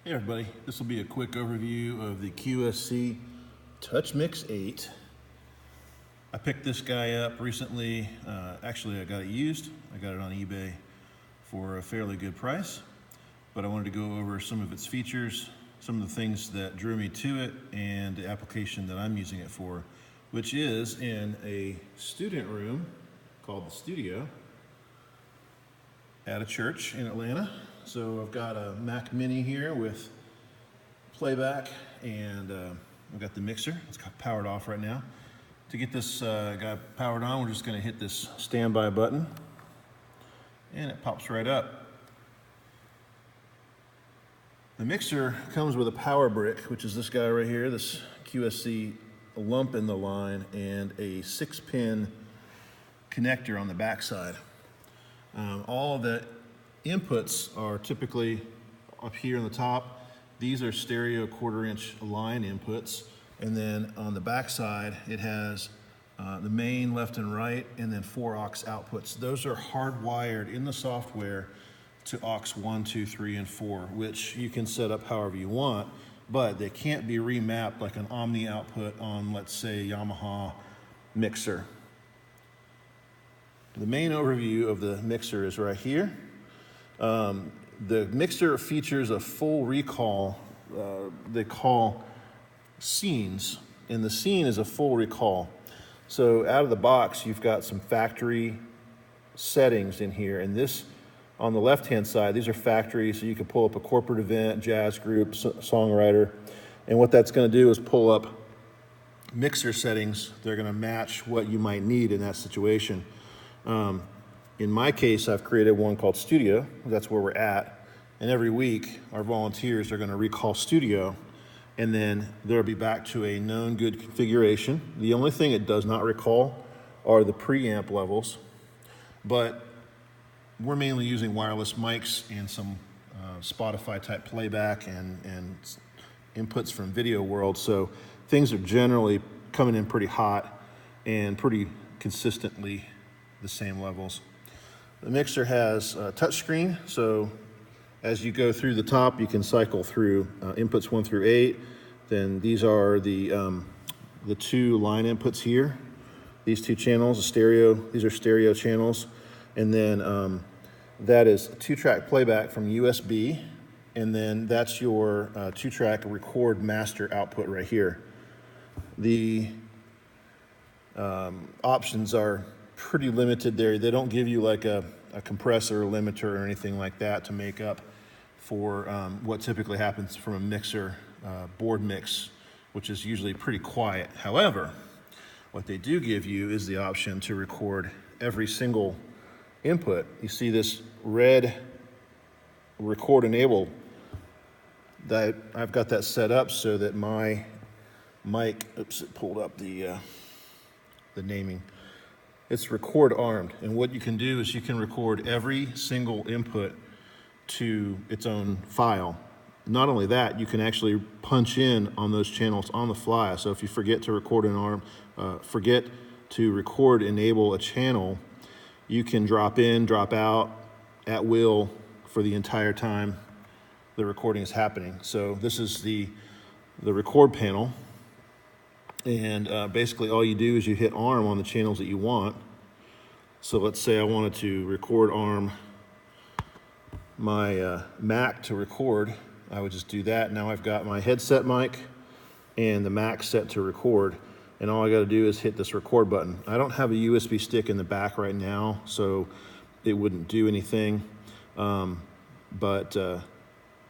Hey everybody, this will be a quick overview of the QSC TouchMix 8. I picked this guy up recently. Actually, I got it used. I got it on eBay for a fairly good price, but I wanted to go over some of its features, some of the things that drew me to it, and the application that I'm using it for, which is in a student room called the Studio at a church in Atlanta. So I've got a Mac Mini here with Playback, and I've got the mixer. It's powered off right now. To get this guy powered on, we're just going to hit this standby button, and it pops right up. The mixer comes with a power brick, which is this guy right here, this QSC lump in the line, and a 6-pin connector on the backside. All of the inputs are typically up here on the top. These are stereo 1/4-inch line inputs, and then on the back side it has the main, left and right, and then 4 aux outputs. Those are hardwired in the software to aux 1, 2, 3, and 4, which you can set up however you want, but they can't be remapped like an Omni output on, let's say, Yamaha mixer. The main overview of the mixer is right here. The mixer features a full recall, they call scenes, and the scene is a full recall. So out of the box, you've got some factory settings in here, and this, on the left-hand side, these are factory, so you can pull up a corporate event, jazz group, songwriter, and what that's going to do is pull up mixer settings. They're going to match what you might need in that situation. In my case, I've created one called Studio. That's where we're at. And every week, our volunteers are going to recall Studio, and then they'll be back to a known good configuration. The only thing it does not recall are the preamp levels, but we're mainly using wireless mics and some Spotify type playback and inputs from Video World. So things are generally coming in pretty hot and pretty consistently the same levels. The mixer has a touch screen, so as you go through the top, you can cycle through inputs 1 through 8. Then these are the 2 line inputs here. These 2 channels, these are stereo channels. And then that is 2-track playback from USB. And then that's your 2-track record master output right here. The options are pretty limited there. They don't give you like a compressor or limiter or anything like that to make up for what typically happens from a mixer board mix, which is usually pretty quiet. However, what they do give you is the option to record every single input. You see this red record enable, that I've got that set up so that my mic, oops, it pulled up the naming. It's record armed, and what you can do is you can record every single input to its own file. Not only that, you can actually punch in on those channels on the fly. So if you forget to record enable a channel, you can drop in, drop out at will for the entire time the recording is happening. So this is the record panel. And basically all you do is you hit arm on the channels that you want. So let's say I wanted to record arm my Mac to record. I would just do that. Now I've got my headset mic and the Mac set to record. And all I got to do is hit this record button. I don't have a USB stick in the back right now, so it wouldn't do anything. But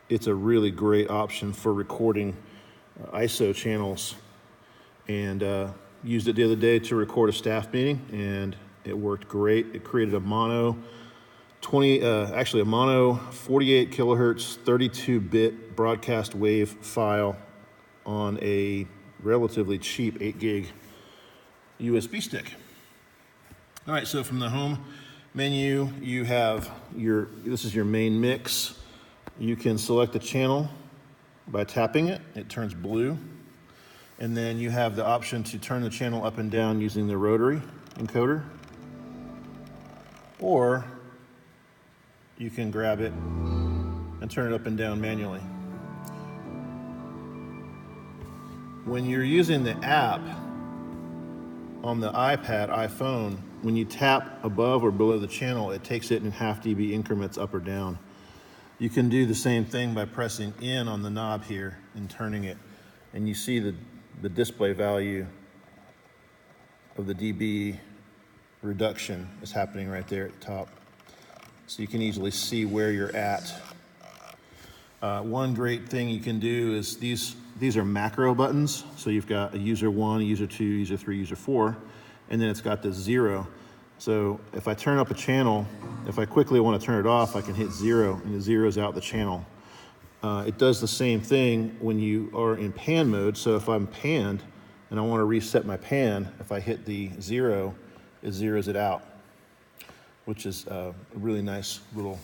it's a really great option for recording ISO channels. And used it the other day to record a staff meeting, and it worked great. It created a mono 48 kilohertz 32-bit broadcast wave file on a relatively cheap 8 gig USB stick. All right, so from the home menu, you have this is your main mix. You can select a channel by tapping it. It turns blue. And then you have the option to turn the channel up and down using the rotary encoder. Or you can grab it and turn it up and down manually. When you're using the app on the iPad, iPhone, when you tap above or below the channel, it takes it in half dB increments up or down. You can do the same thing by pressing in on the knob here and turning it, and you see the display value of the dB reduction is happening right there at the top. So you can easily see where you're at. One great thing you can do is these are macro buttons. So you've got a user 1, a user 2, user 3, user 4, and then it's got the 0. So if I turn up a channel, if I quickly want to turn it off, I can hit 0, and it zeroes out the channel. It does the same thing when you are in pan mode. So if I'm panned and I want to reset my pan, if I hit the 0, it zeroes it out, which is a really nice little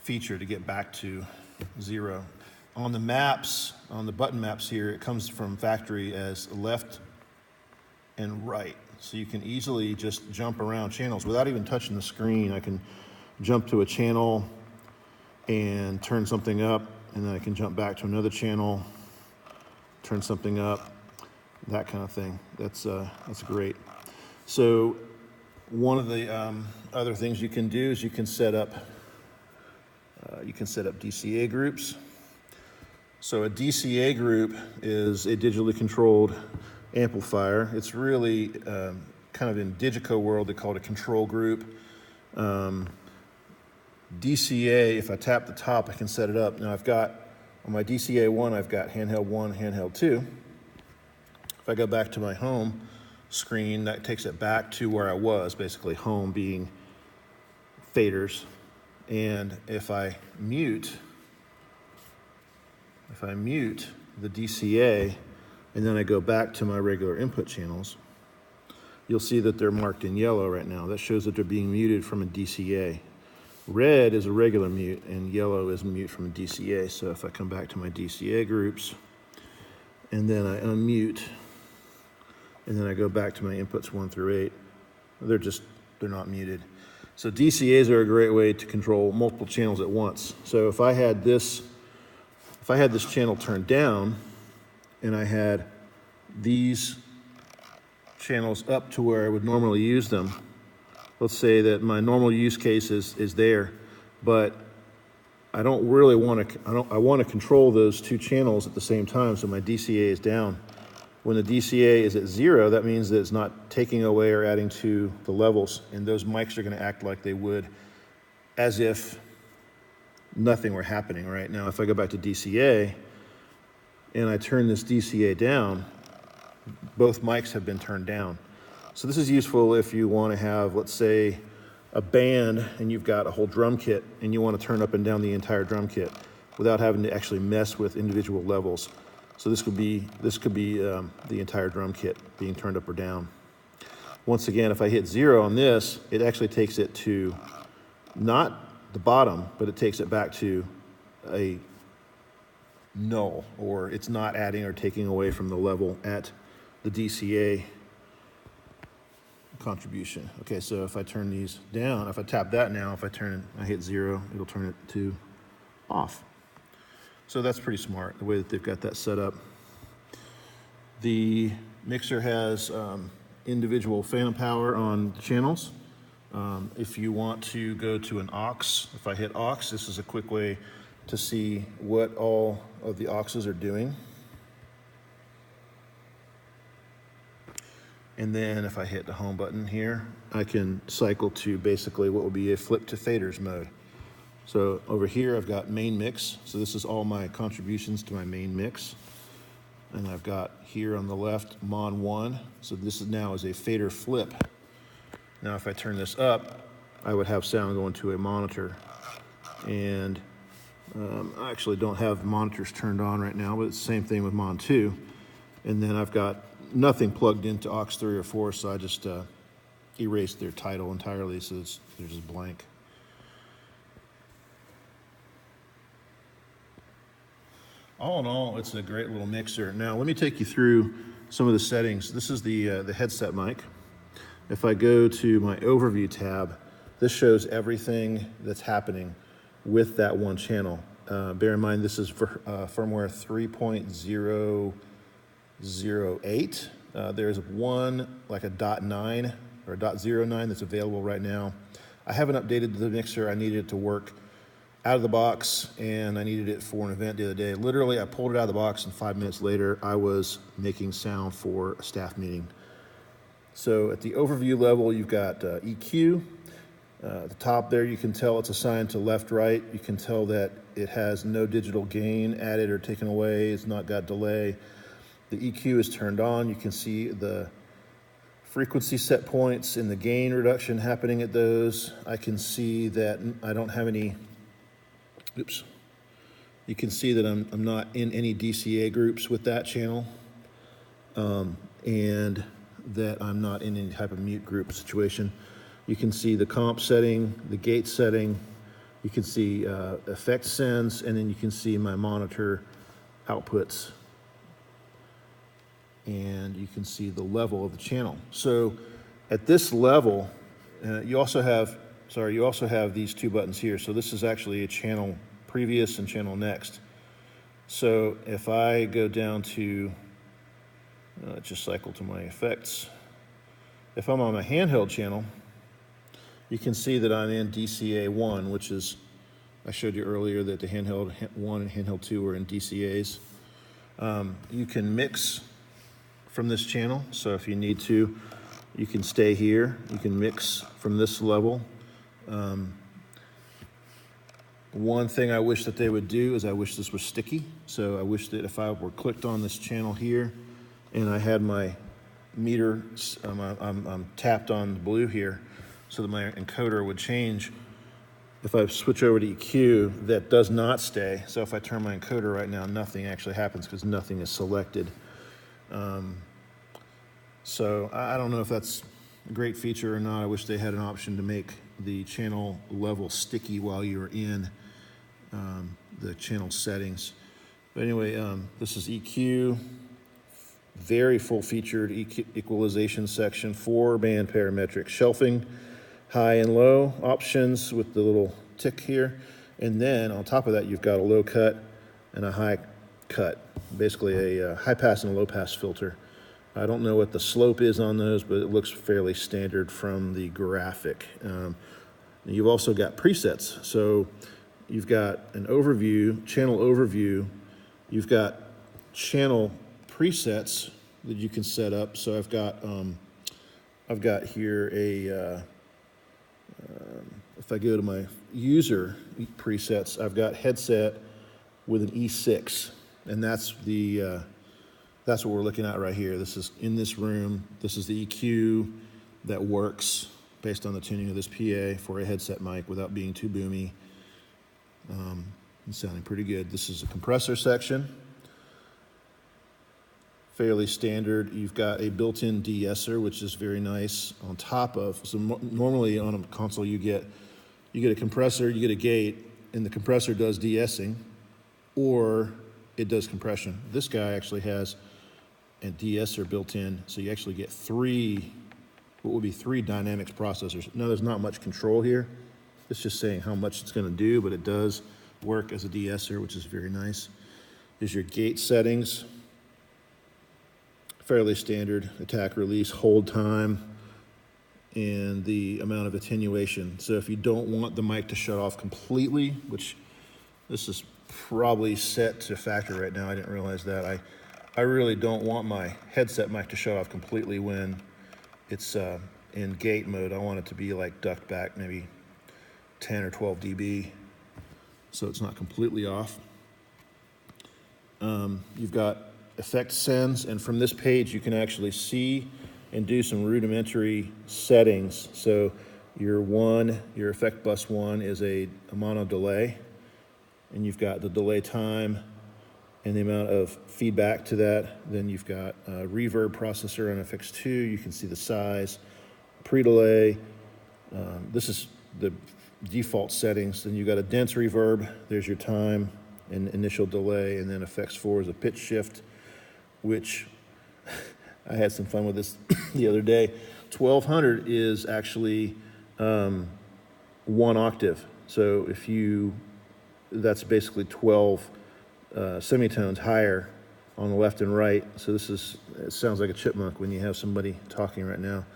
feature to get back to 0. On the maps, on the button maps here, it comes from factory as left and right. So you can easily just jump around channels without even touching the screen. I can jump to a channel and turn something up, and then I can jump back to another channel, turn something up, that kind of thing. That's great. So one of the other things you can do is you can set up DCA groups. So a DCA group is a digitally controlled amplifier. It's really kind of in Digico world, they call it a control group. DCA, if I tap the top, I can set it up. Now I've got, on my DCA 1, I've got handheld 1, handheld 2. If I go back to my home screen, that takes it back to where I was, basically home being faders. And if I mute the DCA, and then I go back to my regular input channels, you'll see that they're marked in yellow right now. That shows that they're being muted from a DCA. Red is a regular mute, and yellow is mute from a DCA. So if I come back to my DCA groups, and then I unmute, and then I go back to my inputs 1 through 8, they're not muted. So DCAs are a great way to control multiple channels at once. So if I had this channel turned down, and I had these channels up to where I would normally use them, let's say that my normal use case is there, but I don't really want to, I want to control those two channels at the same time, so my DCA is down. When the DCA is at 0, that means that it's not taking away or adding to the levels, and those mics are going to act like they would as if nothing were happening right now. If I go back to DCA and I turn this DCA down, both mics have been turned down. So this is useful if you want to have, let's say, a band and you've got a whole drum kit and you want to turn up and down the entire drum kit without having to actually mess with individual levels. So this could be the entire drum kit being turned up or down. Once again, if I hit 0 on this, it actually takes it to not the bottom, but it takes it back to a null, or it's not adding or taking away from the level at the DCA contribution. Okay, so if I turn these down, if I tap that now, I hit 0, it'll turn it to off. So that's pretty smart, the way that they've got that set up. The mixer has individual phantom power on channels. If you want to go to an aux, if I hit aux, this is a quick way to see what all of the auxes are doing. And then if I hit the home button here, I can cycle to basically what would be a flip to faders mode. So over here, I've got main mix. So this is all my contributions to my main mix. And I've got here on the left, Mon 1. So this is now is a fader flip. Now if I turn this up, I would have sound going to a monitor. And I actually don't have monitors turned on right now, but it's the same thing with Mon 2. And then I've got nothing plugged into aux 3 or 4, so I just erased their title entirely, so they're just blank. All in all, it's a great little mixer. Now, let me take you through some of the settings. This is the headset mic. If I go to my overview tab, this shows everything that's happening with that one channel. Bear in mind, this is for firmware 3.0 .08. There's one, like a .9 or a .09 that's available right now. I haven't updated the mixer. I needed it to work out of the box, and I needed it for an event the other day. Literally, I pulled it out of the box, and 5 minutes later, I was making sound for a staff meeting. So at the overview level, you've got EQ. At the top there, you can tell it's assigned to left, right. You can tell that it has no digital gain added or taken away. It's not got delay. The EQ is turned on. You can see the frequency set points and the gain reduction happening at those. I can see that I don't have any, oops. You can see that I'm not in any DCA groups with that channel, and that I'm not in any type of mute group situation. You can see the comp setting, the gate setting, you can see effect sends, and then you can see my monitor outputs. And you can see the level of the channel. So at this level, you also have these two buttons here. So this is actually a channel previous and channel next. So if I go down to, just cycle to my effects. If I'm on my handheld channel, you can see that I'm in DCA 1, which is, I showed you earlier that the handheld 1 and handheld 2 are in DCAs. You can mix from this channel, so if you need to, you can stay here. You can mix from this level. One thing I wish that they would do is I wish this was sticky. So I wish that if I were clicked on this channel here and I had my meter, I'm tapped on the blue here, so that my encoder would change. If I switch over to EQ, that does not stay. So if I turn my encoder right now, nothing actually happens because nothing is selected. So I don't know if that's a great feature or not. I wish they had an option to make the channel level sticky while you're in the channel settings. But anyway, this is EQ, very full-featured equalization section, 4-band parametric shelving, high and low options with the little tick here. And then on top of that, you've got a low cut and a high cut, basically a high pass and a low pass filter. I don't know what the slope is on those, but it looks fairly standard from the graphic. You've also got presets. So you've got an overview, channel overview. You've got channel presets that you can set up. So I've got here a, if I go to my user presets, I've got headset with an E6, and that's what we're looking at right here. This is in this room. This is the EQ that works based on the tuning of this PA for a headset mic without being too boomy. It's sounding pretty good. This is a compressor section. Fairly standard. You've got a built-in de-esser, which is very nice on top of. So normally on a console you get a compressor, you get a gate, and the compressor does de-essing, or it does compression. This guy actually has a de-esser built in, so you actually get what would be three dynamics processors. Now there's not much control here. It's just saying how much it's going to do, but it does work as a de-esser, which is very nice. There's your gate settings. Fairly standard, attack, release, hold time, and the amount of attenuation. So if you don't want the mic to shut off completely, which this is probably set to factory right now, I didn't realize that. I really don't want my headset mic to shut off completely when it's in gate mode. I want it to be like ducked back maybe 10 or 12 dB, so it's not completely off. You've got effect sends, and from this page you can actually see and do some rudimentary settings. So your effect bus 1 is a mono delay, and you've got the delay time and the amount of feedback to that. Then you've got a reverb processor on FX2. You can see the size, pre-delay. This is the default settings. Then you've got a dense reverb. There's your time and initial delay, and then FX4 is a pitch shift, which I had some fun with this the other day. 1200 is actually 1 octave. So that's basically 12 semitones higher on the left and right. So it sounds like a chipmunk when you have somebody talking right now,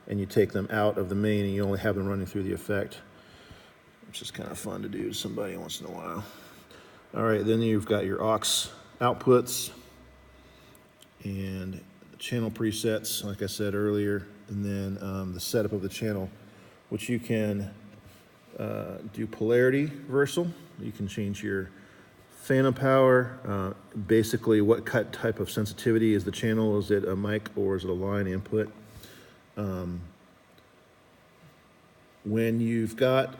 and you take them out of the main and you only have them running through the effect, which is kind of fun to do to somebody once in a while. All right, then you've got your aux outputs and channel presets, like I said earlier, and then the setup of the channel, which you can do polarity reversal. You can change your phantom power, basically what type of sensitivity is the channel. Is it a mic or is it a line input? When you've got,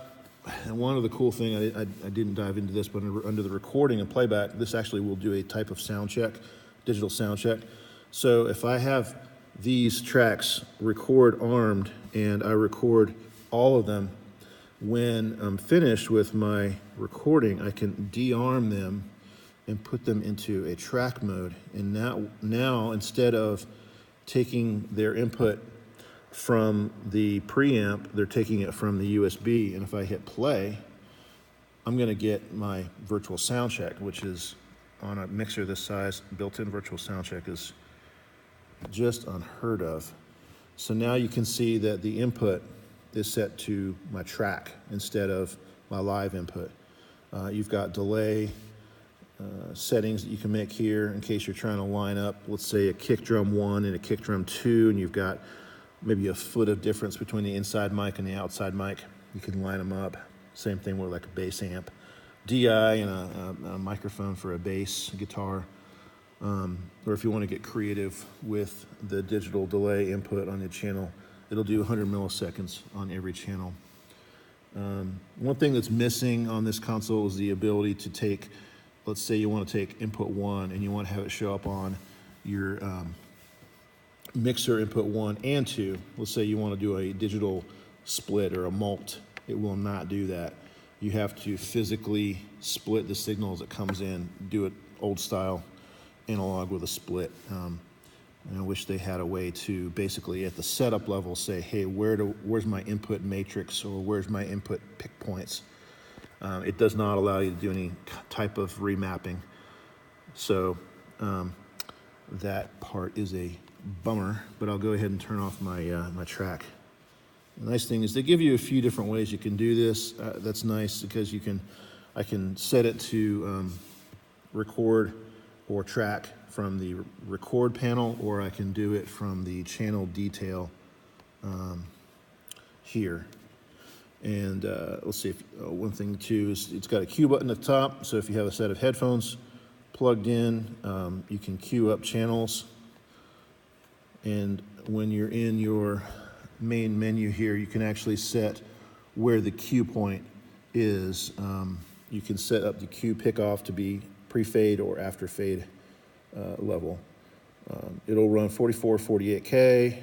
and one of the cool things, I didn't dive into this, but under the recording and playback, this actually will do a type of sound check, digital sound check. So if I have these tracks record armed and I record all of them, when I'm finished with my recording, I can de-arm them and put them into a track mode. And now instead of taking their input from the preamp, they're taking it from the USB. And if I hit play, I'm going to get my virtual sound check, which is on a mixer this size. Built-in virtual sound check is just unheard of. So now you can see that the input is set to my track instead of my live input. You've got delay settings that you can make here in case you're trying to line up, let's say, a kick drum 1 and a kick drum 2, and you've got maybe a foot of difference between the inside mic and the outside mic. You can line them up. Same thing with like a bass amp. DI and a microphone for a bass guitar. Or if you want to get creative with the digital delay input on your channel, it'll do 100 milliseconds on every channel. One thing that's missing on this console is the ability to take, let's say you want to take input 1 and you want to have it show up on your mixer input 1 and 2. Let's say you want to do a digital split or a mult. It will not do that. You have to physically split the signal as it comes in, do it old style, analog with a split. And I wish they had a way to basically at the setup level say, hey, where's my input matrix or where's my input pick points? It does not allow you to do any type of remapping. So that part is a bummer, but I'll go ahead and turn off my, my track. The nice thing is they give you a few different ways you can do this. That's nice because I can set it to record or track from the record panel, or I can do it from the channel detail here. And let's see, one thing too is it's got a Q button at the top, so if you have a set of headphones plugged in, you can queue up channels. And when you're in your main menu here, you can actually set where the cue point is. You can set up the cue pickoff to be pre-fade or after fade level. It'll run 44, 48K.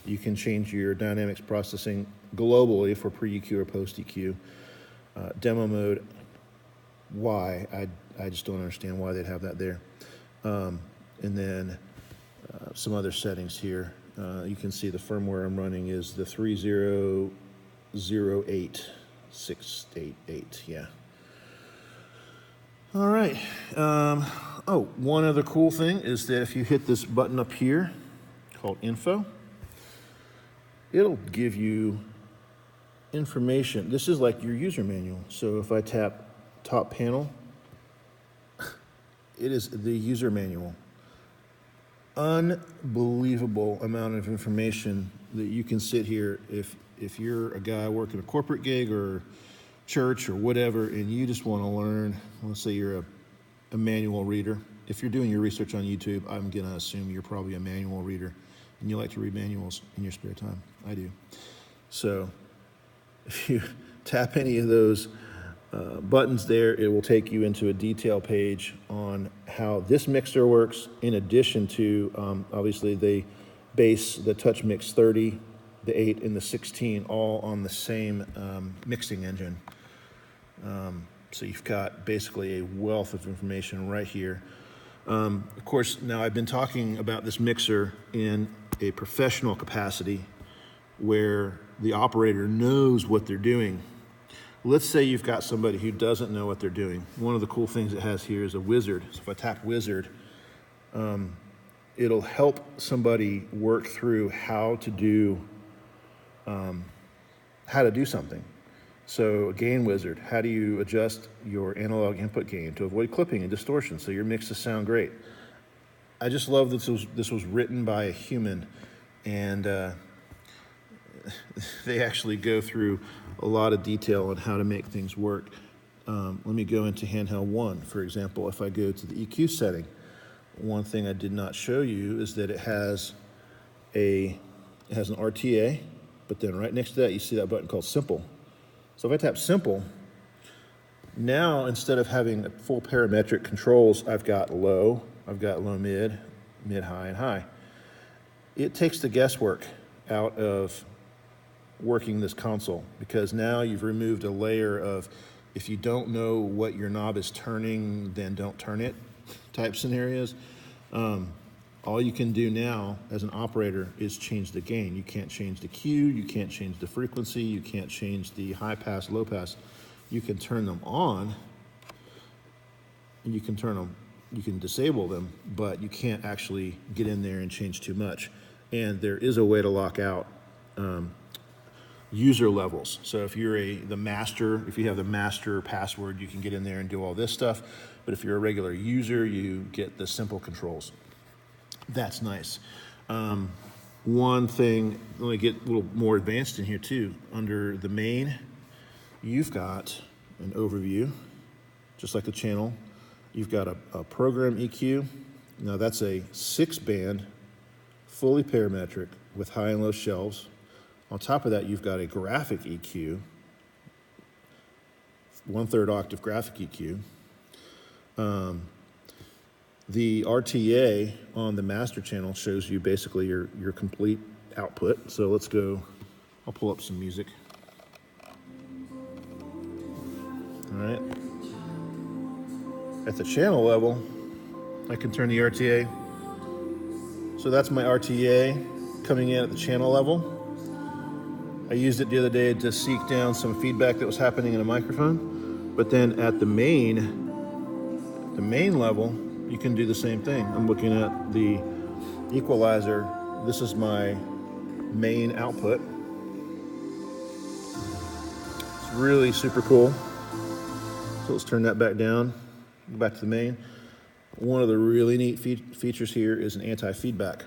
You can change your dynamics processing globally for pre-EQ or post-EQ. Demo mode, why? I just don't understand why they'd have that there. And then some other settings here. You can see the firmware I'm running is the 3008688, yeah. All right. Oh, one other cool thing is that if you hit this button up here called Info, it'll give you information. This is like your user manual. So if I tap top panel, it is the user manual. Unbelievable amount of information that you can sit here if you're a guy working a corporate gig or church or whatever, and you just want to learn. Let's say you're a manual reader. If you're doing your research on YouTube, I'm going to assume you're probably a manual reader, and you like to read manuals in your spare time. I do. So if you tap any of those buttons there, it will take you into a detail page on how this mixer works, in addition to, obviously, they base the TouchMix 30, the 8, and the 16 all on the same mixing engine. So you've got basically a wealth of information right here. Of course, now I've been talking about this mixer in a professional capacity where the operator knows what they're doing. Let's say you've got somebody who doesn't know what they're doing. One of the cool things it has here is a wizard. So if I tap wizard, it'll help somebody work through how to do something. So a gain wizard, how do you adjust your analog input gain to avoid clipping and distortion so your mixes sound great? I just love that this was written by a human, and they actually go through a lot of detail on how to make things work. Let me go into handheld 1, for example. If I go to the EQ setting, one thing I did not show you is that it has an RTA, but then right next to that you see that button called Simple. So if I tap Simple, now instead of having full parametric controls, I've got low mid, mid high, and high. It takes the guesswork out of working this console, because now you've removed a layer of, if you don't know what your knob is turning, then don't turn it type scenarios. All you can do now as an operator is change the gain. You can't change the Q, you can't change the frequency, you can't change the high pass, low pass. You can turn them on, and you can disable them, but you can't actually get in there and change too much. And there is a way to lock out user levels. So if you're if you have the master password, you can get in there and do all this stuff. But if you're a regular user, you get the simple controls. That's nice. One thing, let me get a little more advanced in here too. Under the main, you've got an overview, just like the channel. You've got a program EQ. Now that's a 6-band, fully parametric with high and low shelves. On top of that, you've got a graphic EQ, 1/3 octave graphic EQ. The RTA on the master channel shows you basically your complete output. So let's go, I'll pull up some music. All right. At the channel level, I can turn the RTA. So that's my RTA coming in at the channel level. I used it the other day to seek down some feedback that was happening in a microphone. But then at the main level, you can do the same thing. I'm looking at the equalizer. This is my main output. It's really super cool. So let's turn that back down, go back to the main. One of the really neat features here is an anti-feedback.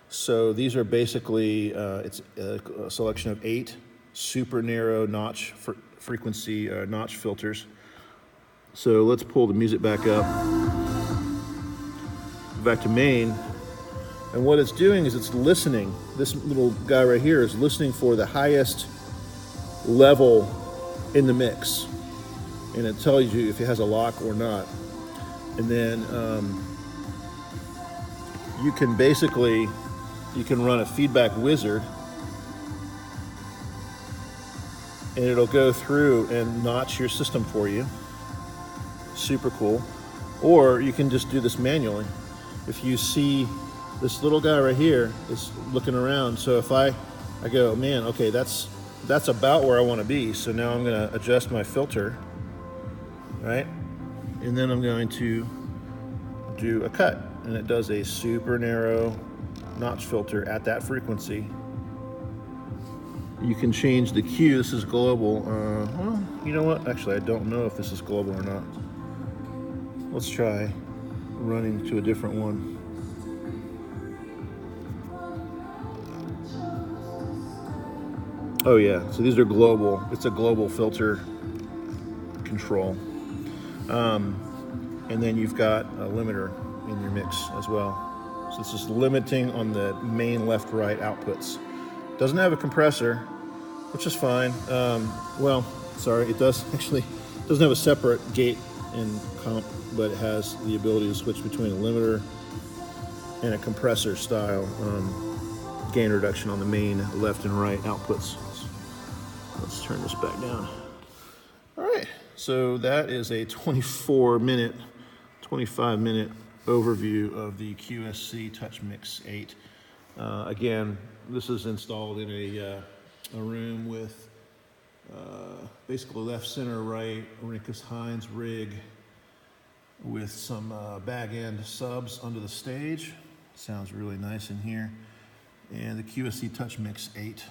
So these are basically, it's a selection of 8 super narrow notch frequency notch filters. So let's pull the music back up, back to main. And what it's doing is it's listening. This little guy right here is listening for the highest level in the mix. And it tells you if it has a lock or not. And then you can run a feedback wizard, and it'll go through and notch your system for you. Super cool. Or you can just do this manually. If you see this little guy right here is looking around, so if I go, man, okay, that's about where I want to be. So now I'm going to adjust my filter, right? And then I'm going to do a cut, and it does a super narrow notch filter at that frequency. You can change the Q. This is global. Well, you know what? Actually, I don't know if this is global or not. Let's try running to a different one. Oh yeah, so these are global. It's a global filter control. And then you've got a limiter in your mix as well. So this is limiting on the main left-right outputs. Doesn't have a compressor, which is fine. Well, sorry, it doesn't have a separate gate and comp, but it has the ability to switch between a limiter and a compressor style gain reduction on the main left and right outputs. Let's turn this back down. All right, so that is a 25-minute overview of the QSC TouchMix 8. Again, this is installed in a room with basically left, center, right, Orinkus Hines rig, with some bag end subs under the stage. Sounds really nice in here. And the QSC TouchMix 8